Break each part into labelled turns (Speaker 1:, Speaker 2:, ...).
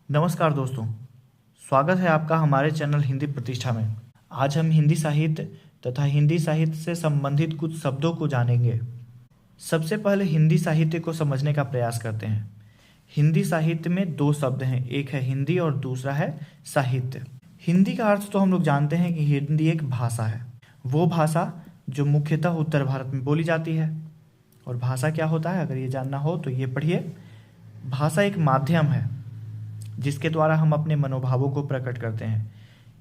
Speaker 1: नमस्कार दोस्तों, स्वागत है आपका हमारे चैनल हिंदी प्रतिष्ठा में। आज हम हिंदी साहित्य तथा हिंदी साहित्य से संबंधित कुछ शब्दों को जानेंगे। सबसे पहले हिंदी साहित्य को समझने का प्रयास करते हैं। हिंदी साहित्य में दो शब्द हैं, एक है हिंदी और दूसरा है साहित्य। हिंदी का अर्थ तो हम लोग जानते हैं कि हिंदी एक भाषा है, वो भाषा जो मुख्यतः उत्तर भारत में बोली जाती है। और भाषा क्या होता है, अगर ये जानना हो तो ये पढ़िए। भाषा एक माध्यम है जिसके द्वारा हम अपने मनोभावों को प्रकट करते हैं,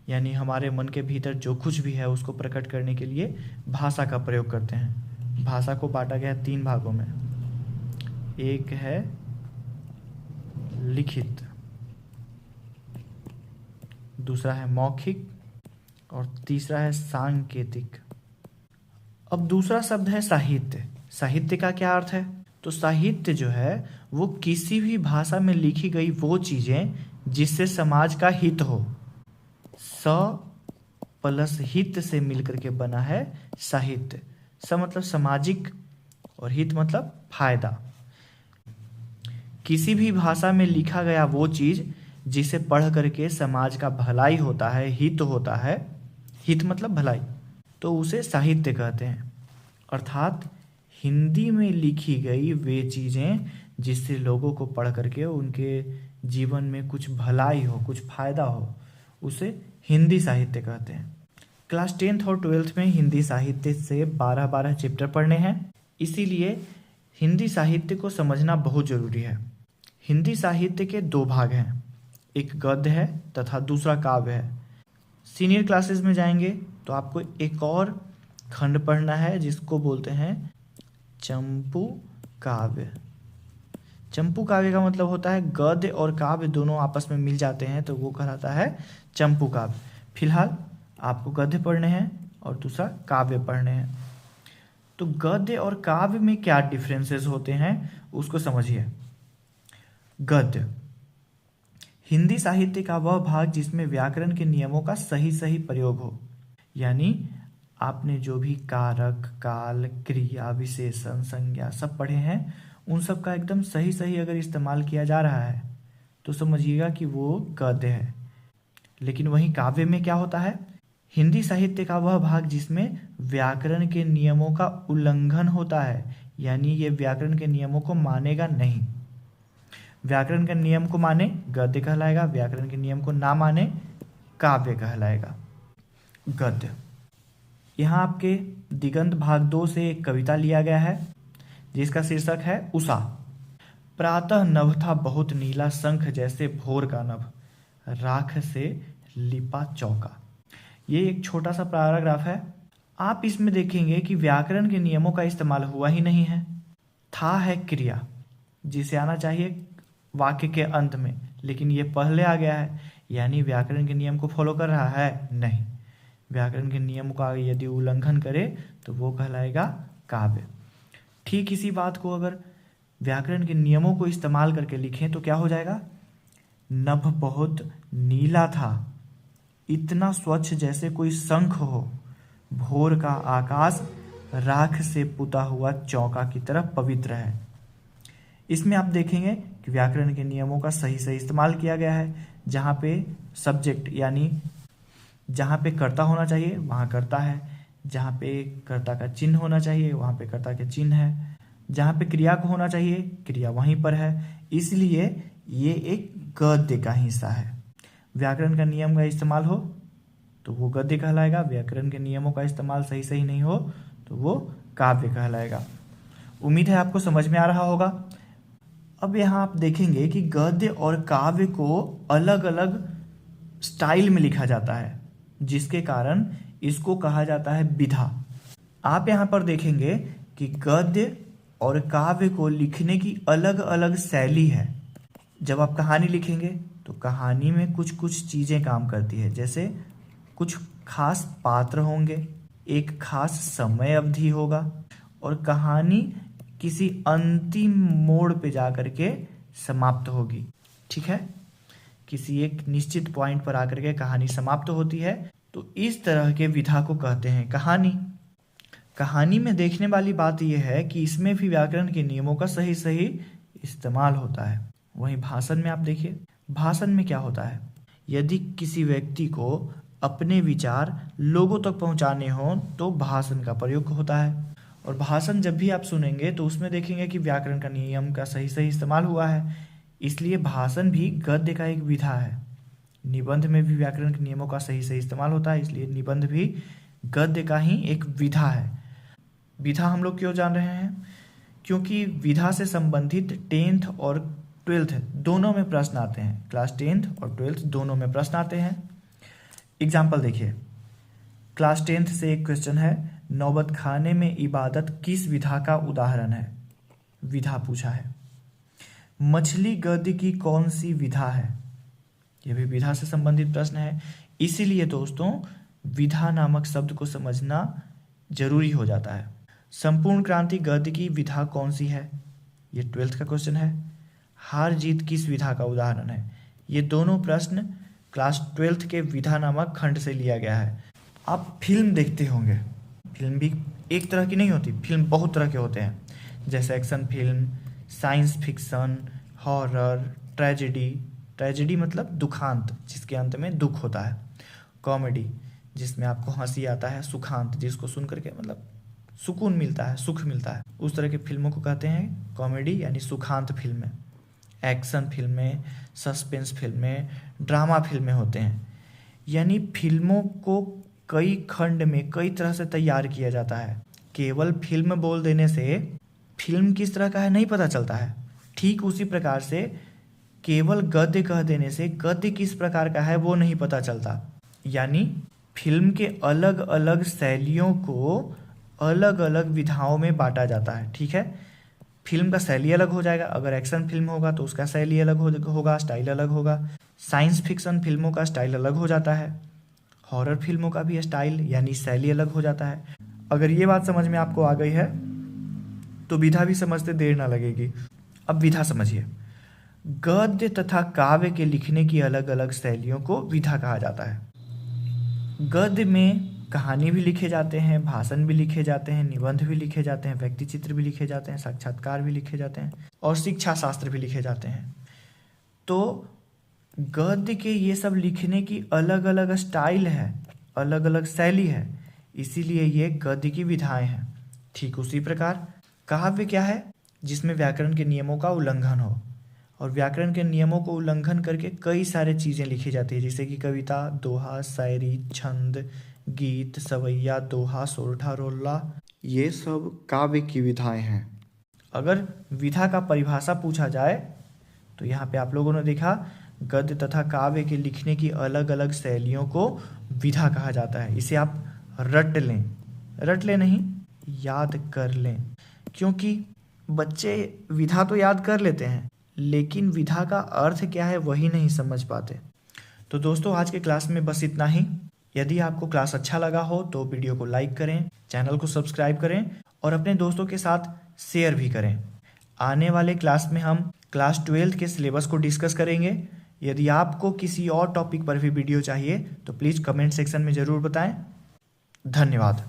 Speaker 1: यानी हमारे मन के भीतर जो कुछ भी है उसको प्रकट करने के लिए भाषा का प्रयोग करते हैं। भाषा को बांटा गया है तीन भागों में। एक है लिखित, दूसरा है मौखिक और तीसरा है सांकेतिक। अब दूसरा शब्द है साहित्य। साहित्य का क्या अर्थ है? तो साहित्य जो है वो किसी भी भाषा में लिखी गई वो चीजें जिससे समाज का हित हो। स प्लस हित से मिलकर के बना है साहित्य। स मतलब सामाजिक और हित मतलब फायदा। किसी भी भाषा में लिखा गया वो चीज जिसे पढ़ करके समाज का भलाई होता है, हित होता है, हित मतलब भलाई, तो उसे साहित्य कहते हैं। अर्थात हिंदी में लिखी गई वे चीज़ें जिससे लोगों को पढ़ करके उनके जीवन में कुछ भलाई हो, कुछ फायदा हो, उसे हिंदी साहित्य कहते हैं। क्लास 10th और 12th में हिंदी साहित्य से 12-12 चैप्टर पढ़ने हैं, इसीलिए हिंदी साहित्य को समझना बहुत ज़रूरी है। हिंदी साहित्य के दो भाग हैं, एक गद्य है तथा दूसरा काव्य है। सीनियर क्लासेस में जाएंगे तो आपको एक और खंड पढ़ना है जिसको बोलते हैं चंपू काव्य। चंपू काव्य का मतलब होता है गद्य और काव्य दोनों आपस में मिल जाते हैं तो वो कहलाता है चंपू काव्य। फिलहाल आपको गद्य पढ़ने हैं और दूसरा काव्य पढ़ने हैं। तो गद्य और काव्य में क्या डिफरेंसेस होते हैं उसको समझिए। गद्य हिंदी साहित्य का वह भाग जिसमें व्याकरण के नियमों का सही सही प्रयोग हो, यानी आपने जो भी कारक, काल, क्रिया, विशेषण, संज्ञा सब पढ़े हैं उन सब का एकदम सही सही अगर इस्तेमाल किया जा रहा है तो समझिएगा कि वो गद्य है। लेकिन वहीं काव्य में क्या होता है? हिंदी साहित्य का वह भाग जिसमें व्याकरण के नियमों का उल्लंघन होता है, यानी ये व्याकरण के नियमों को मानेगा नहीं। व्याकरण के नियम को माने गद्य कहलाएगा, व्याकरण के नियम को ना माने काव्य कहलाएगा। गद्य यहाँ आपके दिगंत भाग 2 से एक कविता लिया गया है जिसका शीर्षक है उषा। प्रातः नभ था बहुत नीला, शंख जैसे भोर का नभ, राख से लिपा चौका। ये एक छोटा सा पैराग्राफ है। आप इसमें देखेंगे कि व्याकरण के नियमों का इस्तेमाल हुआ ही नहीं है। था है क्रिया जिसे आना चाहिए वाक्य के अंत में, लेकिन ये पहले आ गया है, यानी व्याकरण के नियम को फॉलो कर रहा है नहीं। व्याकरण के नियम का यदि उल्लंघन करे तो वो कहलाएगा काव्य। ठीक इसी बात को अगर व्याकरण के नियमों को इस्तेमाल करके लिखें तो क्या हो जाएगा? नभ बहुत नीला था, इतना स्वच्छ जैसे कोई शंख हो, भोर का आकाश राख से पुता हुआ चौका की तरह पवित्र है। इसमें आप देखेंगे कि व्याकरण के नियमों का सही सही इस्तेमाल किया गया है। जहाँ पे सब्जेक्ट यानी जहाँ पे कर्ता होना चाहिए वहाँ कर्ता है, जहाँ पे कर्ता का चिन्ह होना चाहिए वहाँ पे कर्ता के चिन्ह है, जहाँ पे क्रिया को होना चाहिए क्रिया वहीं पर है, इसलिए ये एक गद्य का हिस्सा है। व्याकरण का नियम का इस्तेमाल हो तो वो गद्य कहलाएगा, व्याकरण के नियमों का इस्तेमाल सही सही नहीं हो तो वो काव्य कहलाएगा। उम्मीद है आपको समझ में आ रहा होगा। अब यहाँ आप देखेंगे कि गद्य और काव्य को अलग अलग स्टाइल में लिखा जाता है, जिसके कारण इसको कहा जाता है विधा। आप यहाँ पर देखेंगे कि गद्य और काव्य को लिखने की अलग अलग शैली है। जब आप कहानी लिखेंगे तो कहानी में कुछ कुछ चीज़ें काम करती है, जैसे कुछ खास पात्र होंगे, एक खास समय अवधि होगा और कहानी किसी अंतिम मोड़ पे जा करके समाप्त होगी। ठीक है, किसी एक निश्चित पॉइंट पर आकर के कहानी समाप्त होती है, तो इस तरह के विधा को कहते हैं कहानी। कहानी में देखने वाली बात यह है कि इसमें भी व्याकरण के नियमों का सही सही इस्तेमाल होता है। वहीं भाषण में आप देखिए, भाषण में क्या होता है, यदि किसी व्यक्ति को अपने विचार लोगों तक पहुंचाने हो तो भाषण का प्रयोग होता है। और भाषण जब भी आप सुनेंगे तो उसमें देखेंगे कि व्याकरण का नियम का सही सही इस्तेमाल हुआ है, इसलिए भाषण भी गद्य का एक विधा है। निबंध में भी व्याकरण के नियमों का सही सही इस्तेमाल होता है, इसलिए निबंध भी गद्य का ही एक विधा है। विधा हम लोग क्यों जान रहे हैं, क्योंकि विधा से संबंधित 10th और 12th दोनों में प्रश्न आते हैं। क्लास 10th और 12th दोनों में प्रश्न आते हैं। एग्जाम्पल देखिए, क्लास 10th से एक क्वेश्चन है, नौबत खाने में इबादत किस विधा का उदाहरण है। विधा पूछा है। मछली गद्य की कौन सी विधा है, यह भी विधा से संबंधित प्रश्न है। इसीलिए दोस्तों विधा नामक शब्द को समझना जरूरी हो जाता है। संपूर्ण क्रांति गद्य की विधा कौन सी है, ये 12th का क्वेश्चन है। हार जीत किस विधा का उदाहरण है, ये दोनों प्रश्न क्लास 12th के विधा नामक खंड से लिया गया है। आप फिल्म देखते होंगे, फिल्म भी एक तरह की नहीं होती, फिल्म बहुत तरह के होते हैं, जैसे action film, science fiction, horror, tragedy, tragedy मतलब दुखांत जिसके अंत में दुख होता है, कॉमेडी जिसमें आपको हंसी आता है, सुखांत जिसको सुन करके मतलब सुकून मिलता है, सुख मिलता है, उस तरह की फिल्मों को कहते हैं कॉमेडी यानी सुखांत फिल्में। एक्शन फिल्में, सस्पेंस फिल्में, ड्रामा फिल्में होते हैं। यानी फिल्मों को कई खंड में कई तरह से तैयार किया जाता है। केवल फिल्म बोल देने से फिल्म किस तरह का है नहीं पता चलता है। ठीक उसी प्रकार से केवल गद्य कह देने से गद्य किस प्रकार का है वो नहीं पता चलता। यानी फिल्म के अलग अलग शैलियों को अलग अलग विधाओं में बांटा जाता है। ठीक है, फिल्म का शैली अलग हो जाएगा, अगर एक्शन फिल्म होगा तो उसका शैली अलग होगा, स्टाइल अलग होगा। साइंस फिक्शन फिल्मों का स्टाइल अलग हो जाता है, हॉरर फिल्मों का भी स्टाइल यानी शैली अलग हो जाता है। अगर ये बात समझ में आपको आ गई है तो विधा भी समझते देर ना लगेगी। अब विधा समझिए, गद्य तथा काव्य के लिखने की अलग अलग शैलियों को विधा कहा जाता है। गद्य में कहानी भी लिखे जाते हैं, भाषण भी लिखे जाते हैं, निबंध भी लिखे जाते हैं, व्यक्ति चित्र भी लिखे जाते हैं, साक्षात्कार भी लिखे जाते हैं और शिक्षा शास्त्र भी लिखे जाते हैं। तो गद्य के ये सब लिखने की अलग अलग स्टाइल है, अलग अलग शैली है, इसीलिए ये गद्य की विधाएं हैं। ठीक उसी प्रकार काव्य क्या है, जिसमें व्याकरण के नियमों का उल्लंघन हो, और व्याकरण के नियमों को उल्लंघन करके कई सारे चीज़ें लिखी जाती है, जैसे कि कविता, दोहा, शायरी, छंद, गीत, सवैया, दोहा, सोरठा, रोल्ला, ये सब काव्य की विधाएं हैं। अगर विधा का परिभाषा पूछा जाए तो यहाँ पे आप लोगों ने देखा गद्य तथा काव्य के लिखने की अलग अलग शैलियों को विधा कहा जाता है। इसे आप रट लें नहीं, याद कर लें, क्योंकि बच्चे विधा तो याद कर लेते हैं लेकिन विधा का अर्थ क्या है वही नहीं समझ पाते। तो दोस्तों आज के क्लास में बस इतना ही। यदि आपको क्लास अच्छा लगा हो तो वीडियो को लाइक करें, चैनल को सब्सक्राइब करें और अपने दोस्तों के साथ शेयर भी करें। आने वाले क्लास में हम क्लास 12th के सिलेबस को डिस्कस करेंगे। यदि आपको किसी और टॉपिक पर भी वीडियो चाहिए तो प्लीज़ कमेंट सेक्शन में ज़रूर बताएं। धन्यवाद।